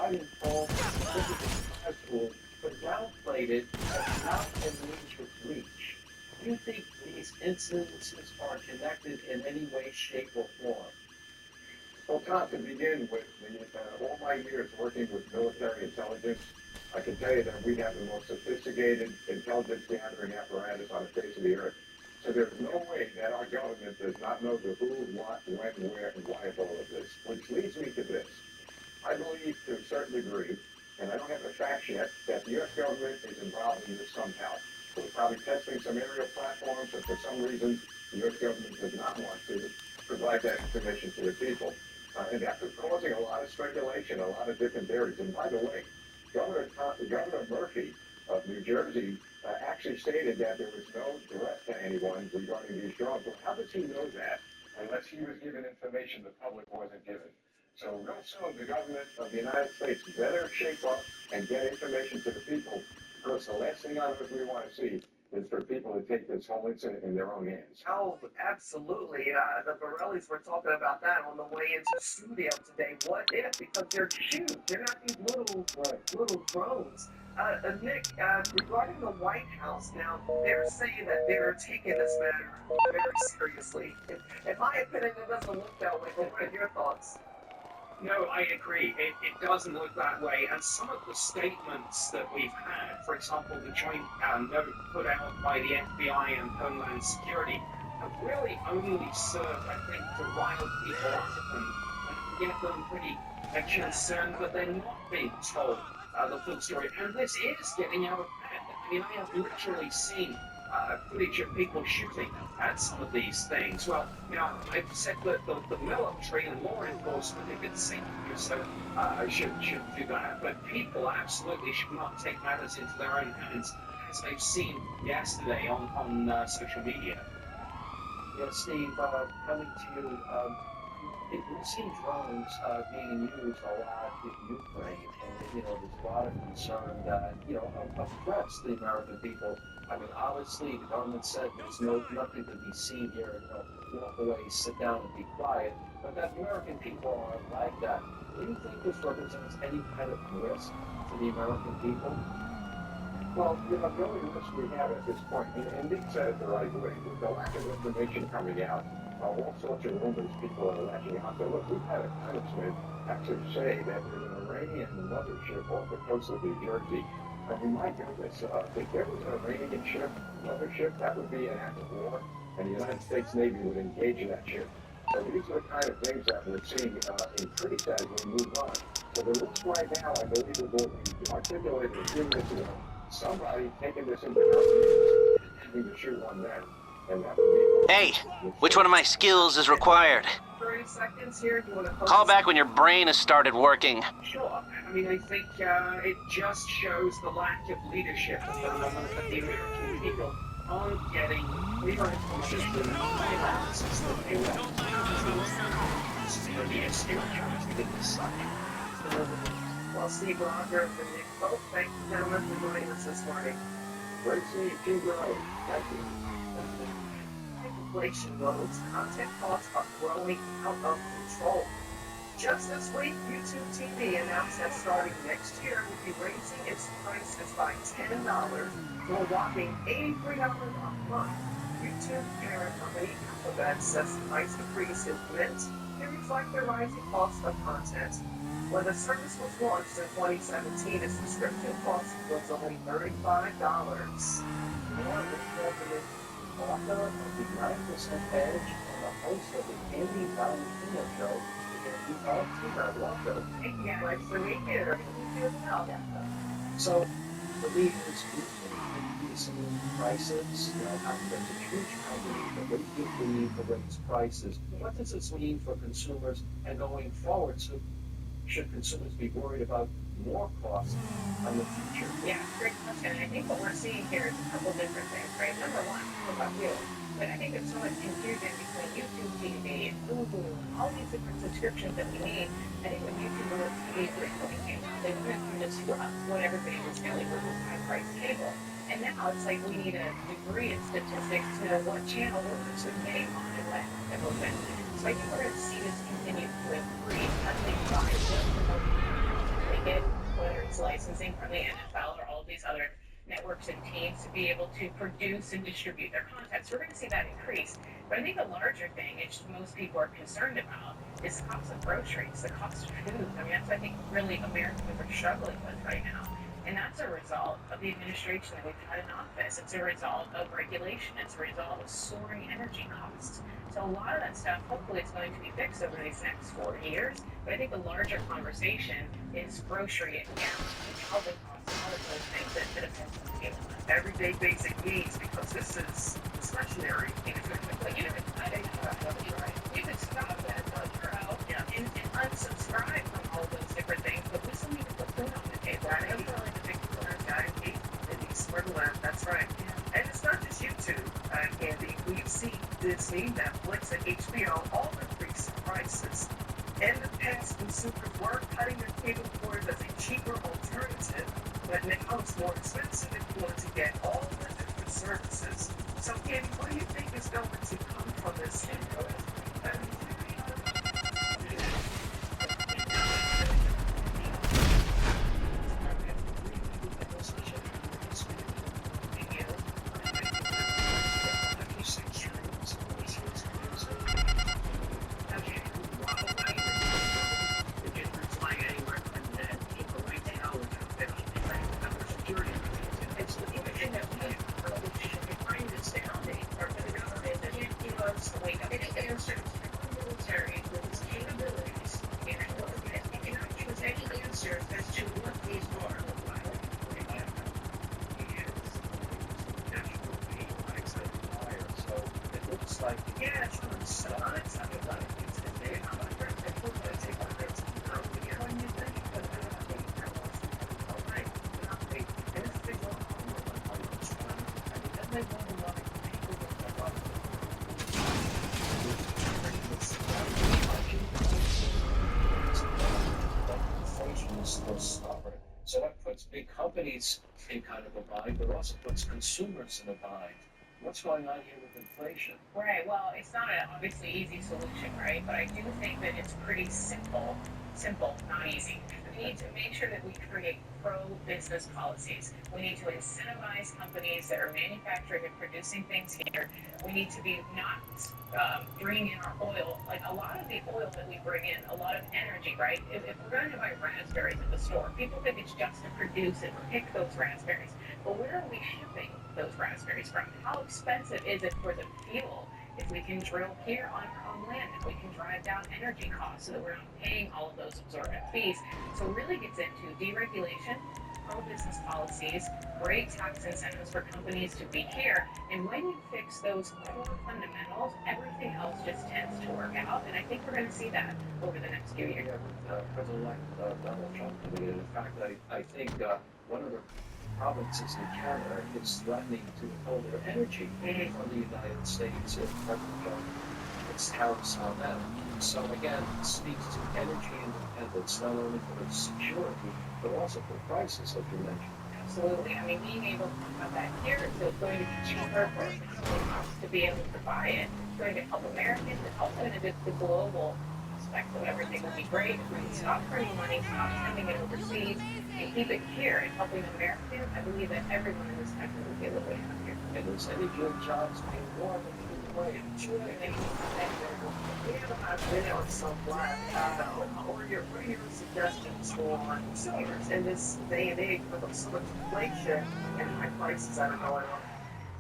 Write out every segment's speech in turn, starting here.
providing false physical tools, but downplayed it as not in leadership reach. Do you think these incidences are connected in any way, shape, or form? Well, Tom, to begin with, all my years working with military intelligence, I can tell you that we have the most sophisticated intelligence gathering apparatus on the face of the earth. So there's no way that our government does not know the who, what, when, where, and why of all of this. Which leads me to this. I believe to a certain degree, and I don't have the facts yet, that the U.S. government is involved in this somehow. So we're probably testing some aerial platforms, and for some reason, the U.S. government does not want to provide that information to the people. And that's causing a lot of speculation, a lot of different theories. And by the way, Governor Murphy of New Jersey actually stated that there was no threat to anyone regarding these drones. Well, how does he know that unless he was given information the public wasn't given? So real soon, the government of the United States better shape up and get information to the people, because the last thing on earth we want to see is for people to take this whole incident in their own hands. Oh, absolutely. The Borellis were talking about that on the way into the studio today. What if? Because they're huge. They're not these little drones. Nick, regarding the White House now, they're saying that they're taking this matter very seriously. In my opinion, it doesn't look that way. What are your thoughts? No, I agree. It doesn't look that way. And some of the statements that we've had, for example, the joint note put out by the FBI and Homeland Security, have really only served, I think, to rile people up and get them pretty concerned that they're not being told the full story. And this is getting out of hand. I mean, I have literally seen footage of people shooting at some of these things. Well, I've said that the military and law enforcement, if it's safe to do so, should do that. But people absolutely should not take matters into their own hands, as they've seen yesterday on social media. Yeah, Steve, coming to you, we've seen drones being used a lot in Ukraine, and there's a lot of concern that of threats to the American people. I mean, obviously, the government said there's nothing to be seen here. Walk away, sit down, and be quiet. But that the American people are like that. Do you think this represents any kind of risk to the American people? Well, the only risk we have at this point, and Nick said it the right way, with the lack of information coming out, all sorts of rumors people are latching out. So look, we've had a congressman actually say that there's an Iranian mothership off the coast of New Jersey. I mean, my goodness, if there was an Iranian mothership, that would be an act of war, and the United States Navy would engage that ship. So these are the kind of things that we're seeing increase as we move on. So the risk right now, I believe, is what we articulated a few minutes ago. Somebody taking this into their hands and having to shoot one man. And that would be... Hey, which one of my skills is required? 30 seconds here. Do you want to Call back when your brain has started working. Sure. I mean, I think it just shows the lack of leadership of the American people aren't getting clear information from the analysis that they want. This is going to be a serious challenge in this side. Well, Steve Roger and Nick both, thank you, gentlemen, for joining us this morning. Great seeing you, girl. Thank you. Inflation loads, content costs are growing out of control. Just this week, YouTube TV announced that starting next year, it will be raising its prices by $10 to a whopping $83 a month. YouTube parent company Alphabet says the price increase is meant to reflect the rising cost of content. When the service was launched in 2017, its subscription cost was only $35. More information author of the 9% Edge and the host of the Andy Valentino Show. So, the league is increasing prices. Alphabet's a huge company, but what do you need to raise prices? What does this mean for consumers and going forward? So, should consumers be worried about more costs in the future? Yeah, great question. I think what we're seeing here is a couple different things, right? Number one, what about you? But I think there's so much confusion between YouTube TV and Hulu and all these different subscriptions that we need. I think when YouTube TV originally came out, they went through this what everybody was doing with this high price cable. And now it's like we need a degree in statistics to what channel we're getting on and what equipment. So I think we're going to see this continue to increase. I think by just make it use licensing from the NFL or all of these other networks and teams to be able to produce and distribute their content. So we're going to see that increase. But I think the larger thing, which most people are concerned about, is the cost of groceries, the cost of food. I mean, that's what I think really Americans are struggling with right now. And that's a result of the administration that we've had in office. It's a result of regulation. It's a result of soaring energy costs. So a lot of that stuff, hopefully, it's going to be fixed over these next 4 years. But I think the larger conversation is grocery and gas and housing costs and all of those things that affect people. Everyday basic needs, because this is discretionary. But you can stop that out and unsubscribe from all those different things, but we still need to put food on the table. Right. Those are like the big pillars, guys. They need somewhere to live. That's right. Yeah. And it's not just YouTube, Andy. We've seen Disney, Netflix, and HBO all increase prices. In the past, consumers were cutting their cable cords as a cheaper alternative, but now it's more expensive in order to get all the different services. So, Andy, what do you think is going to come from this? So that puts big companies in kind of a bind, but also puts consumers in a bind. What's going on here with inflation? Right. Well, it's not an obviously easy solution, right? But I do think that it's pretty simple, not easy. We need to make sure that we create pro-business policies. We need to incentivize companies that are manufacturing and producing things here. We need to be not bringing in our oil, like a lot of the oil that we bring in, a lot of energy, right? If we're going to buy raspberries at the store, people think it's just to produce and pick those raspberries. But where are we shipping those raspberries from? How expensive is it for the fuel if we can drill here on our own land, if we can drive down energy costs so that we're not paying all of those absorbent fees? So it really gets into deregulation, pro-business policies, great tax incentives for companies to be here. And when you fix those core fundamentals, everything else just tends to work out. And I think we're going to see that over the next few years. President-elect Donald Trump, in fact, I think one of the provinces in Canada is threatening to withhold their energy from the United States if President Trump puts tariffs on them. So again, it speaks to energy independence, not only for security, but also for prices, like you mentioned. Absolutely. I mean, being able to have that here, so it's going to be cheaper for us to be able to buy it. It's going to help Americans. It's also going to do the global aspect of everything will be great. If we can stop printing money, stop sending it overseas, and keep it here and helping Americans, I believe that everyone in this country will be a little bit happier. And there's any good jobs paying more than the way. Sure, and We have about a minute or so left. What are your suggestions for consumers in this day and age with so much inflation and high prices that are going on?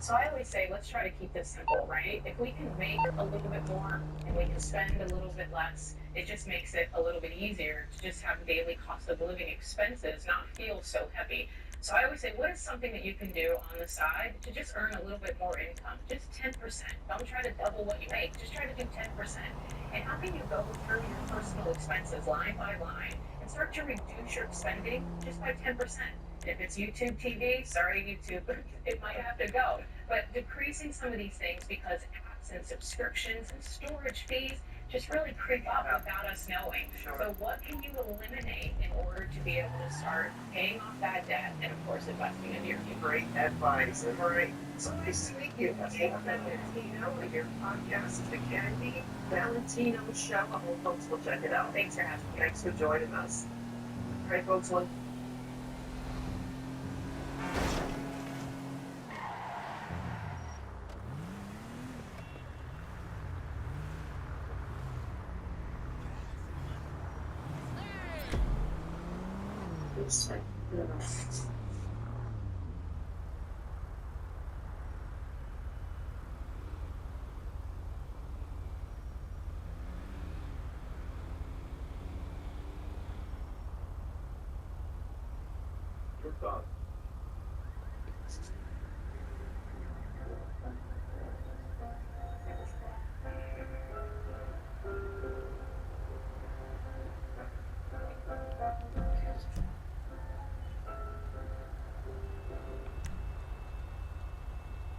So I always say, let's try to keep this simple, right? If we can make a little bit more and we can spend a little bit less, it just makes it a little bit easier to just have daily cost of living expenses not feel so heavy. So I always say, what is something that you can do on the side to just earn a little bit more income? Just 10%. Don't try to double what you make. Just try to do 10%. And how can you go through your personal expenses line by line and start to reduce your spending just by 10%? If it's YouTube TV, sorry YouTube, it might have to go. But decreasing some of these things because apps and subscriptions and storage fees just really creep up without us knowing. Sure. So what can you eliminate in order to be able to start paying off that debt and of course investing in your future? Great advice. All right. So nice to meet you. Hey, Valentino, and your podcast is the Candy Valentino Show. I hope folks will check it out. Thanks for having me. Thanks for joining us. All right, folks. this way. Your thoughts?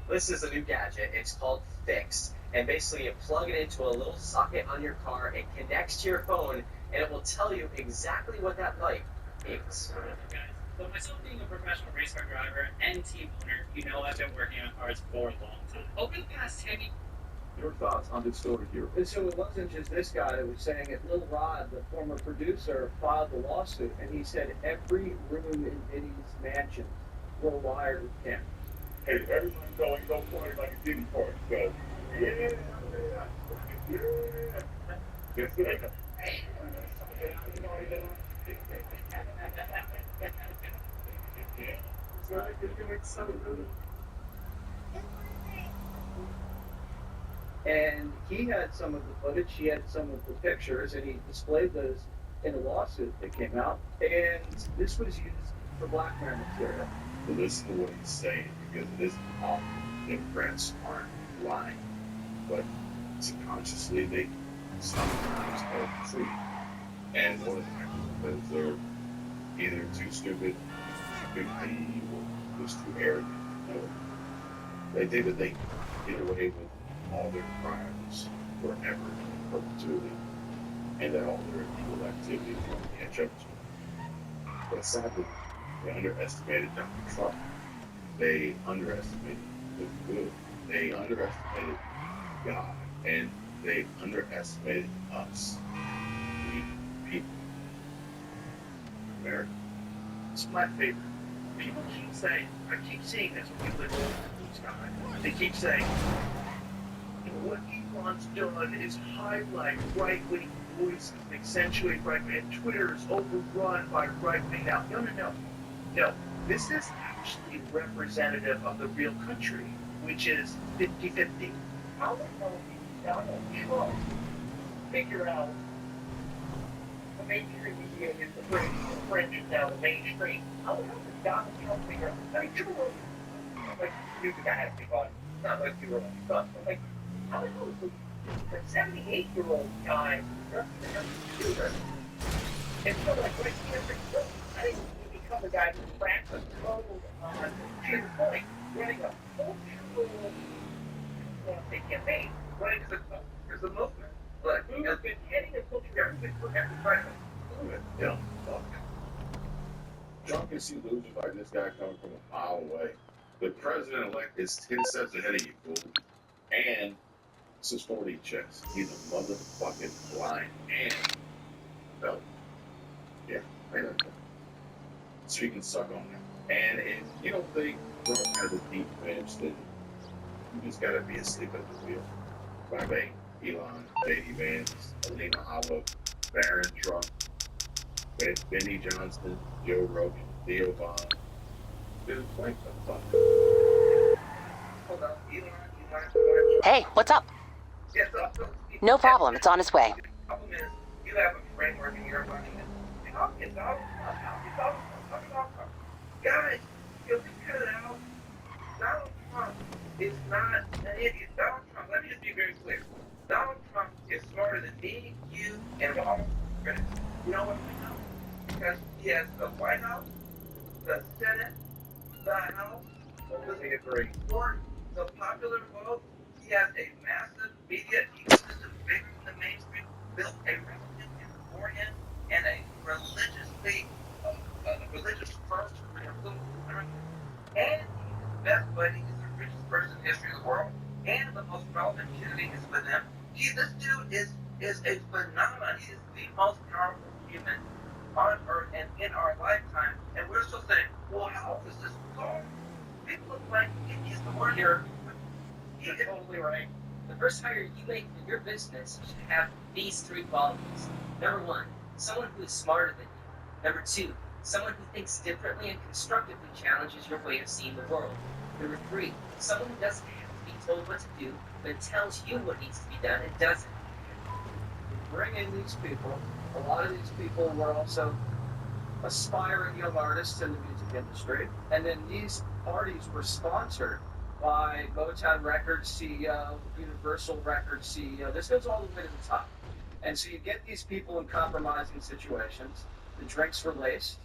This is a new gadget. It's called Fix. And basically, you plug it into a little socket on your car, it connects to your phone, and it will tell you exactly what that light means. So myself being a professional race car driver and team owner, you know I've been working on cars for a long time. Over the past 10 years, Your thoughts on this story here? And so it wasn't just this guy that was saying it. Lil Rod, the former producer, filed the lawsuit, and he said every room in Diddy's mansion were wired with cameras. Hey, everyone's going, go for it like a Diddy part. So, yeah. It's like a... And he had some of the footage, he had some of the pictures, and he displayed those in a lawsuit that came out. And this was used for blackmail material. So listen to what he's saying, because it is awful. Democrats aren't lying, but subconsciously they sometimes are true. And one of the because they're either too stupid, too naive, or just too arrogant. You know? They think that they get away with all their crimes forever, in perpetuity, and that all their illegal activities will catch up to them. But sadly, they underestimated Donald Trump. They underestimated the good. They underestimated God. And they underestimated us. We people. America. It's my favorite. People keep saying, I keep seeing this when people in the sky. They keep saying, you know, what Elon's done is highlight right-wing voices and accentuate right-wing, and Twitter is overrun by right-wing now. No. This is actually representative of the real country, which is 50-50. How the hell did Donald Trump figure out the mainstream media is the fringe is now the mainstream? How the hell did Donald Trump figure out? I mean, Joe Rogan, like, you guy has to be on, not like you were on stuff, but like, how the hell is the 78-year-old guy representing a computer? And so, like, right here, I think he become the guy who cracks a code on, to your point, running a cultural campaign, running as a movement. But he has been heading a culture every president. Yeah, fuck. Trump can see losers like this guy coming from a mile away. The president-elect is 10 steps ahead of you, fool. And this is 40 checks. He's a motherfucking blind and no. Yeah, I know. So you can suck on that. And if you don't think Trump has a deep bench, then you just gotta be asleep at the wheel. Bye, Elon, J.D. Vance, Alina Hollow, Barron Trump, Benny Johnson, Joe Rogan, Theo Vaughn. Dude, what the fuck? Hold on, Elon. Hey, what's up? Yes, No problem, it's on its way. The problem is, you have a framework and you're running it. It's all guys, you figure it out. Donald Trump is not an idiot. Donald Trump, let me just be very clear. Donald Trump is smarter than me, you, and all critics. You know what I know? Because he has the White House, the Senate, the House, the court, the popular vote. He has a massive media ecosystem bigger than the mainstream, built a religion for him, and a religious first and the best buddy is the richest person in the history of the world, and the most relevant community is with him. This dude is a phenomenon. He is the most powerful human on earth and in our lifetime, and we're still saying, well, how is this going? People look like he's the one here. You're totally right. The first hire you make for your business should have these three qualities. Number one, someone who is smarter than you. Number two, someone who thinks differently and constructively challenges your way of seeing the world. Number 3, someone who doesn't have to be told what to do, but tells you what needs to be done and does it. Bring in these people. A lot of these people were also aspiring young artists in the music industry, and then these parties were sponsored by Motown Records CEO, Universal Records CEO. This goes all the way to the top. And so you get these people in compromising situations. The drinks were laced,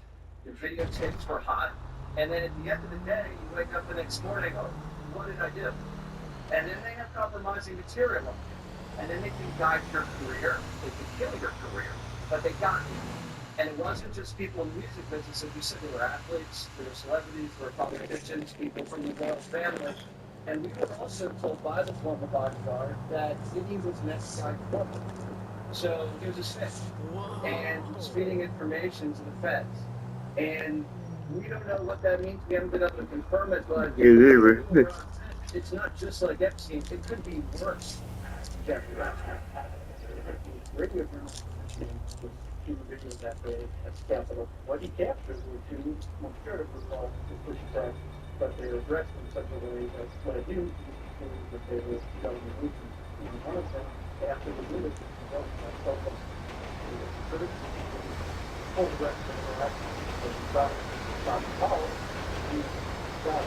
the videotapes were hot, and then at the end of the day, you wake up the next morning, oh, what did I do? And then they have compromising material on you. And then they can guide your career, they can kill your career, but they got you. And it wasn't just people in the music business, as you said, there were athletes, there were celebrities, there were politicians, people from the royal family. And we were also told by the former bodyguard that he was an FBI corporate. So he was a snitch, and he's feeding information to the feds. And we don't know what that means. We haven't been able to confirm it, but it's not just like Epstein. It could be worse. Jeffrey radio journalist was two videos that day at the Capitol. What he captured were two conspirators involved with Bush's act, but they were dressed in such a way that what it used was that they were government agents. Even one of them, after the minute, full dress in the election, so he got power, he got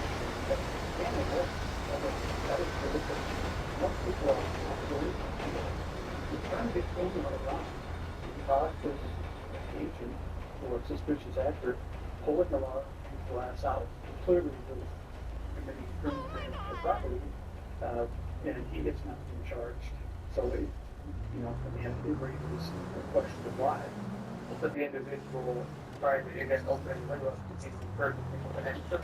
animal, and that is the difference. Most people are not really, you're trying to get children on the line. You talk to an agent or a suspicious actor, pull it in the law, glass out. Clearly, he was committing criminal damage to property, and he gets nothing charged. So, you know, at the end, it raises the question of why. But the individual trying to get open window to refer to people that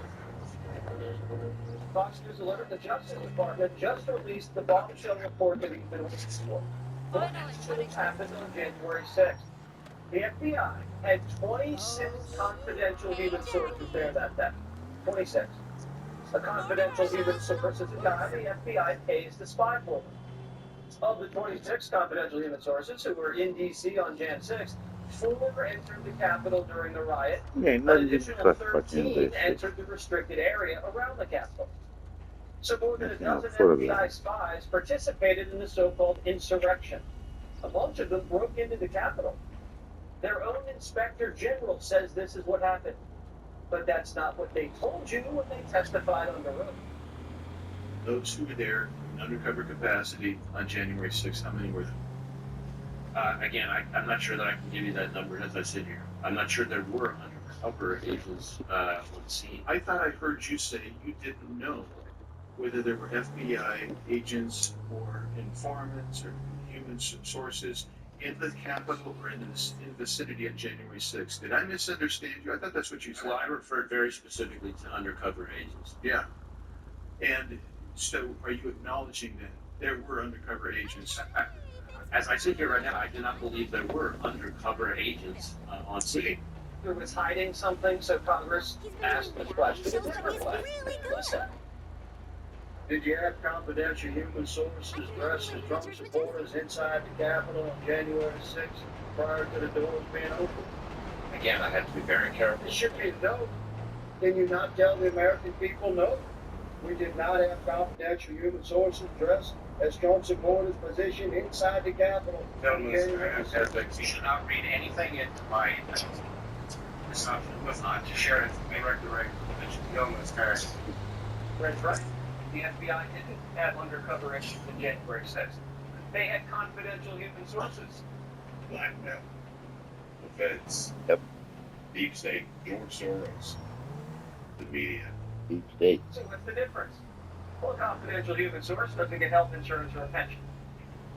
Fox News alerted the Justice Department just released the bombshell report that he's been waiting for. What actually happened on January 6th? The FBI had 26 confidential human sources there that day. 26. A confidential human source is a guy the FBI pays to spy for them. Of the 26 confidential human sources who were in D.C. on Jan 6th, 4 entered the Capitol during the riot. An additional 13 entered the restricted area around the Capitol. So more than a dozen FBI spies participated in the so-called insurrection. A bunch of them broke into the Capitol. Their own inspector general says this is what happened. But that's not what they told you when they testified under oath. Those who were there in undercover capacity on January 6th, how many were there? Again, I'm not sure that I can give you that number as I sit here. I'm not sure there were undercover agents on scene. I thought I heard you say you didn't know whether there were FBI agents or informants or human sources in the Capitol or in the vicinity on January 6th. Did I misunderstand you? I thought that's what you said. Well, I referred very specifically to undercover agents. Yeah. And so are you acknowledging that there were undercover agents? As I sit here right now, I do not believe there were undercover agents on scene. Who was hiding something, so Congress asked the question a different way. Listen. Did you have confidential human sources dressed as Trump supporters inside the Capitol on January 6th prior to the doors being opened? Again, I have to be very careful. It should be no. Can you not tell the American people no? We did not have confidential human sources dressed as Trump supporters positioned inside the Capitol. Gentlemen, you should not read anything into my assumption was not to share it with me right. Gentlemen's parents. That's right. The FBI didn't have undercover agents on January 6th. They had confidential human sources. Blackmail. The feds. Yep. Deep state. George Soros. The media. Deep state. So what's the difference? Well, a confidential human source doesn't get health insurance or a pension.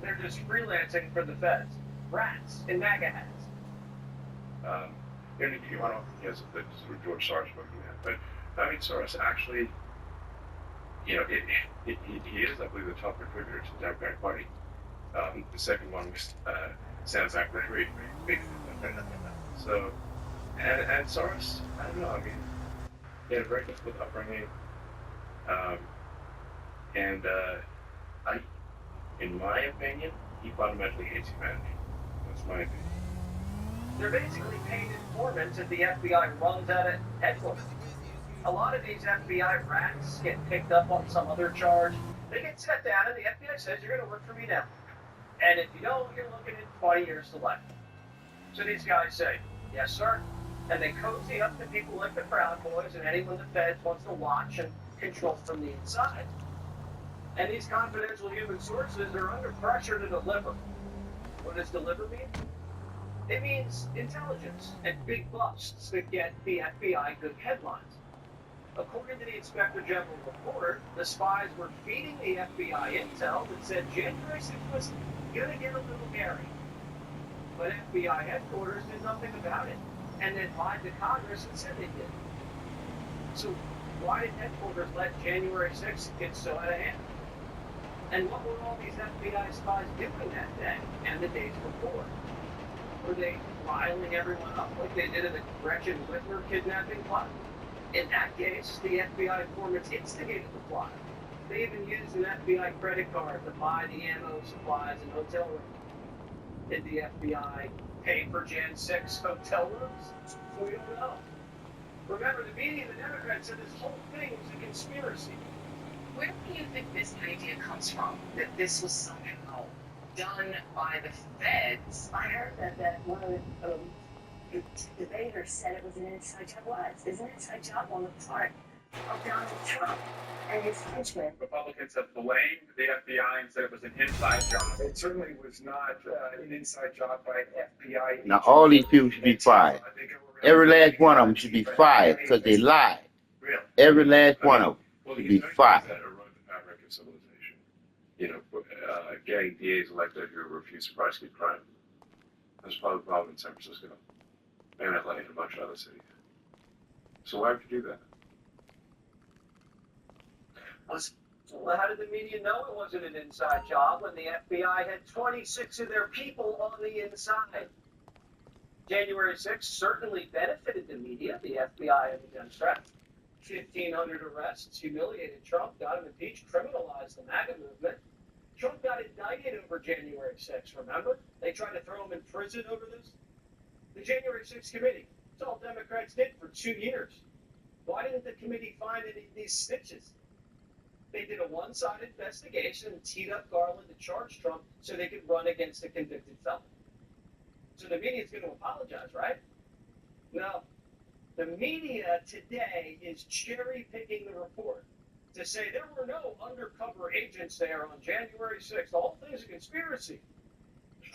They're just freelancing for the feds. Rats in MAGA hats. I don't think he has a sort of George Soros looking at, but I mean, Soros actually, you know, he is, I believe, the top contributor to the Democratic Party. The second one was sounds like very big. So, and Soros, I don't know. I mean, he had a very difficult upbringing, and in my opinion, he fundamentally hates humanity. That's my opinion. They're basically paid informants that the FBI runs out of headquarters. A lot of these FBI rats get picked up on some other charge. They get set down and the FBI says, you're going to work for me now. And if you don't, you're looking at 20 years to life. So these guys say, yes, sir. And they cozy up to people like the Proud Boys and anyone the Feds wants to watch and control from the inside. And these confidential human sources are under pressure to deliver. What does deliver mean? It means intelligence and big busts that get the FBI good headlines. According to the Inspector General report, the spies were feeding the FBI intel that said January 6th was going to get a little hairy. But FBI headquarters did nothing about it, and then lied to Congress and said they did. So why did headquarters let January 6th get so out of hand? And what were all these FBI spies doing that day and the days before? Were they riling everyone up like they did in the Gretchen Whitmer kidnapping plot? In that case, the FBI informants instigated the plot. They even used an FBI credit card to buy the ammo, supplies, and hotel rooms. Did the FBI pay for Jan 6 hotel rooms? We don't know. Remember, the media and the Democrats said this whole thing was a conspiracy. Where do you think this idea comes from? That this was somehow done by the feds? I heard that one of the debaters said it was an inside job. What? It's an inside job on the part of Donald Trump and his henchmen. Republicans have blamed the FBI and said it was an inside job. It certainly was not an inside job by FBI. Now all these people should be fired. Every last one of them should be fired because they lied. Really? Every last one of them should be fired. That erode the fabric of civilization. You know, getting DAs elected who refuse to prosecute crime. That's probably the problem in San Francisco. And Atlanta and a bunch of other cities. So why would you do that? Well, how did the media know it wasn't an inside job when the FBI had 26 of their people on the inside? January 6th certainly benefited the media, the FBI and the Democrats. 1,500 arrests, humiliated Trump, got him impeached, criminalized the MAGA movement. Trump got indicted over January 6th, remember? They tried to throw him in prison over this. The January 6th committee, it's all Democrats did for 2 years. Why didn't the committee find any of these snitches? They did a one-sided investigation and teed up Garland to charge Trump so they could run against a convicted felon. So the media is going to apologize, right? No. The media today is cherry-picking the report to say there were no undercover agents there on January 6th. The whole thing's a conspiracy.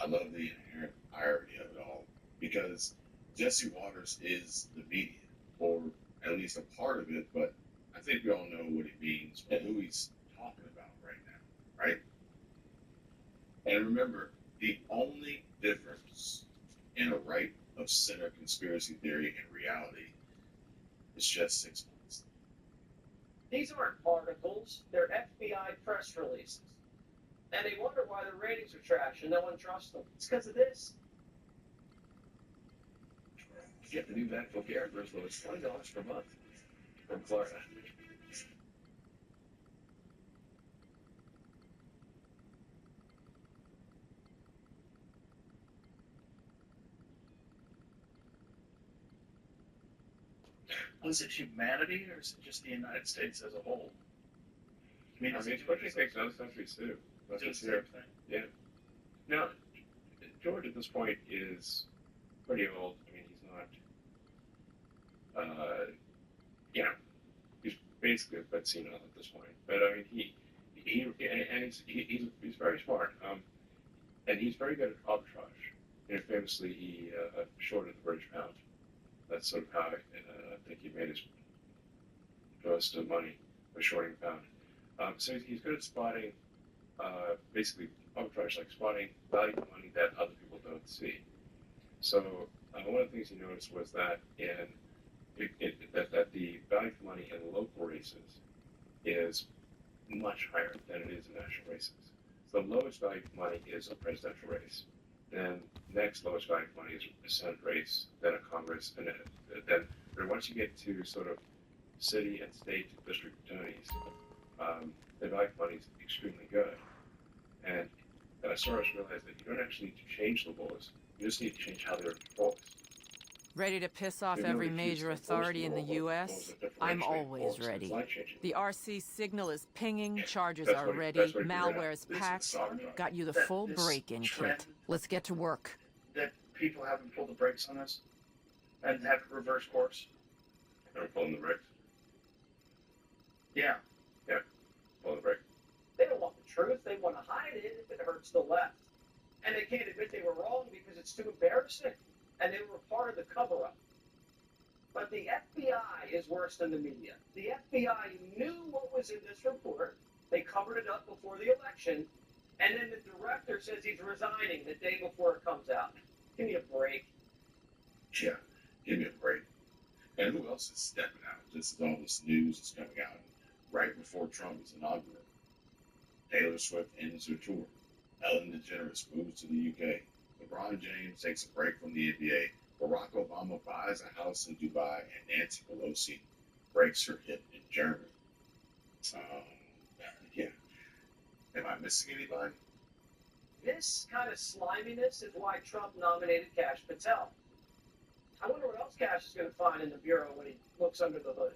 I love the inherent irony of it all because Jesse Waters is the media, or at least a part of it, but I think we all know what he means and who he's talking about right now, right? And remember, the only difference in a right of center conspiracy theory and reality is just 6 months. These aren't articles, they're FBI press releases. And they wonder why their ratings are trash and no one trusts them. It's because of this. Get the new MacBook Air for as low as $20 per month from Florida. Was it humanity or is it just the United States as a whole? I mean, what do you think other countries do? Do the same thing. Yeah. Now, George at this point is pretty old. I mean, he's not, you know, he's basically a bit senile at this point. But I mean, he's very smart. And he's very good at arbitrage. You know, famously, he shorted the British pound. That's sort of how I think he made his most money, was shorting the pound. So he's good at spotting, basically arbitrage, like spotting value for money that other people don't see. So one of the things he noticed was that that the value for money in local races is much higher than it is in national races. So the lowest value for money is a presidential race. Then next lowest value for money is a Senate race, then a Congress, and then once you get to sort of city and state district attorneys, the value for money is extremely good. And Soros realized that you don't actually need to change the laws. You just need to change how they're focused. Ready to piss off There's no every excuse major to authority in the enforce the law, U.S.? laws that I'm differentiate always folks. It's ready. life-changing. The RC signal is pinging, charges That's are what ready, that's what you're at. malware is This patched, sabotage. got you the That full this break-in trend- kit. Let's get to work. That people haven't pulled the brakes on this and have reversed course. They're pulling the brakes. Yeah. Pulling the brakes. They don't want the truth. They want to hide it if it hurts the left. And they can't admit they were wrong because it's too embarrassing. And they were part of the cover-up. But the FBI is worse than the media. The FBI knew what was in this report. They covered it up before the election. And then the director says he's resigning the day before it comes out. Give me a break. Yeah, give me a break. And who else is stepping out? This is all this news is coming out right before Trump is inaugurated. Taylor Swift ends her tour. Ellen DeGeneres moves to the UK. LeBron James takes a break from the NBA. Barack Obama buys a house in Dubai, and Nancy Pelosi breaks her hip in Germany. Yeah. Am I missing anybody? This kind of sliminess is why Trump nominated Kash Patel. I wonder what else Kash is going to find in the Bureau when he looks under the hood.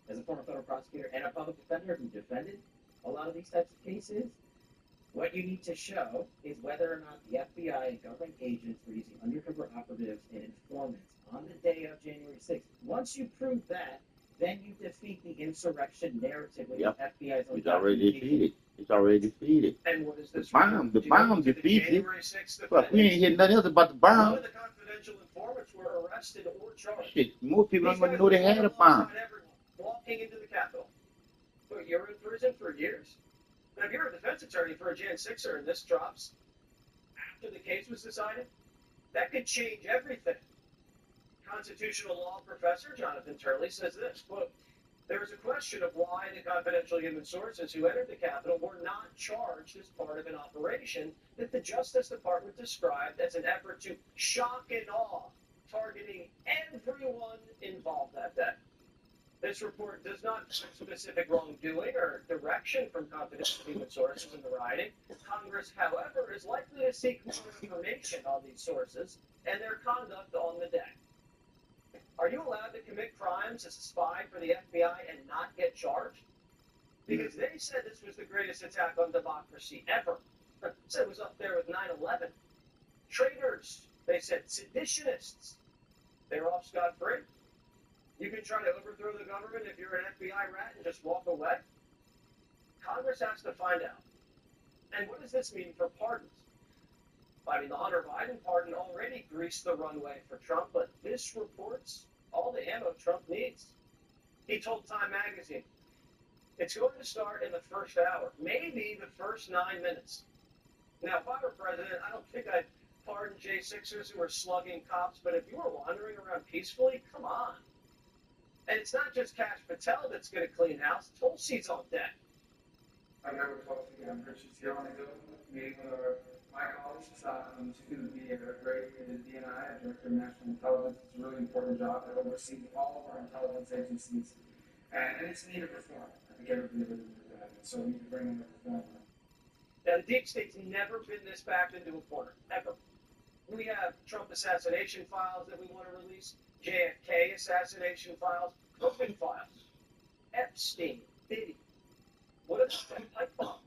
As a former federal prosecutor and a public defender who defended a lot of these types of cases, what you need to show is whether or not the FBI and government agents were using undercover operatives and informants on the day of January 6th. Once you prove that, then you defeat the insurrection narrative with the FBI's own It's already defeated. It's already defeated. And what is this? The bomb defeated. But we ain't hearing nothing else about the None bomb. of the confidential informants were arrested or charged. Shit, most people don't These even know they guys had were a bomb. alongside everyone, walking into the Capitol. But you're in prison for years. Now, if you're a defense attorney for a Jan 6er and this drops after the case was decided, that could change everything. Constitutional law professor Jonathan Turley says this, quote, there is a question of why the confidential human sources who entered the Capitol were not charged as part of an operation that the Justice Department described as an effort to shock and awe, targeting everyone involved that day. This report does not show specific wrongdoing or direction from confidential human sources in the rioting. Congress, however, is likely to seek more information on these sources and their conduct on the day. Are you allowed to commit crimes as a spy for the FBI and not get charged? Because they said this was the greatest attack on democracy ever. Said it was up there with 9/11. Traitors, they said, seditionists. They're off scot-free. You can try to overthrow the government if you're an FBI rat and just walk away. Congress has to find out. And what does this mean for pardons? I mean, the Hunter Biden pardon already greased the runway for Trump, but this report's all the ammo Trump needs. He told Time Magazine, it's going to start in the first hour, maybe the first 9 minutes. Now, if I were president, I don't think I'd pardon J6ers who are slugging cops, but if you were wandering around peacefully, come on. And it's not just Kash Patel that's going to clean house. Tulsi's on deck. I met with Tulsi just here on the hill, meeting with my colleagues. She's going to be a great in the DNI, Director of National Intelligence. It's a really important job to oversee all of our intelligence agencies. And it's needed reform. I think everybody would agree with that. So we need to bring in the reform. Now, the deep state's never been this backed into a corner, ever. We have Trump assassination files that we want to release, JFK assassination files, COVID files, Epstein, Diddy. What about that pipe bomb?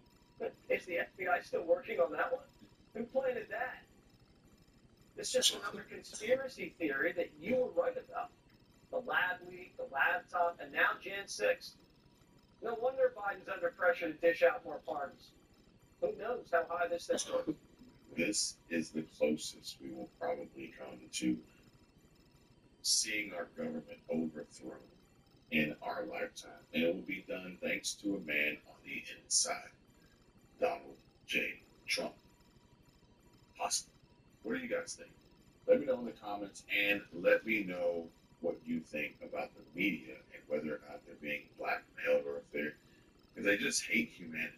Is the FBI still working on that one? Who planted that? It's just another conspiracy theory that you were right about. The lab leak, the laptop, and now Jan 6. No wonder Biden's under pressure to dish out more pardons. Who knows how high this thing goes? This is the closest we will probably come to seeing our government overthrown in our lifetime. And it will be done thanks to a man on the inside, Donald J. Trump. Possible. What do you guys think? Let me know in the comments, and let me know what you think about the media and whether or not they're being blackmailed or if they're, because they just hate humanity.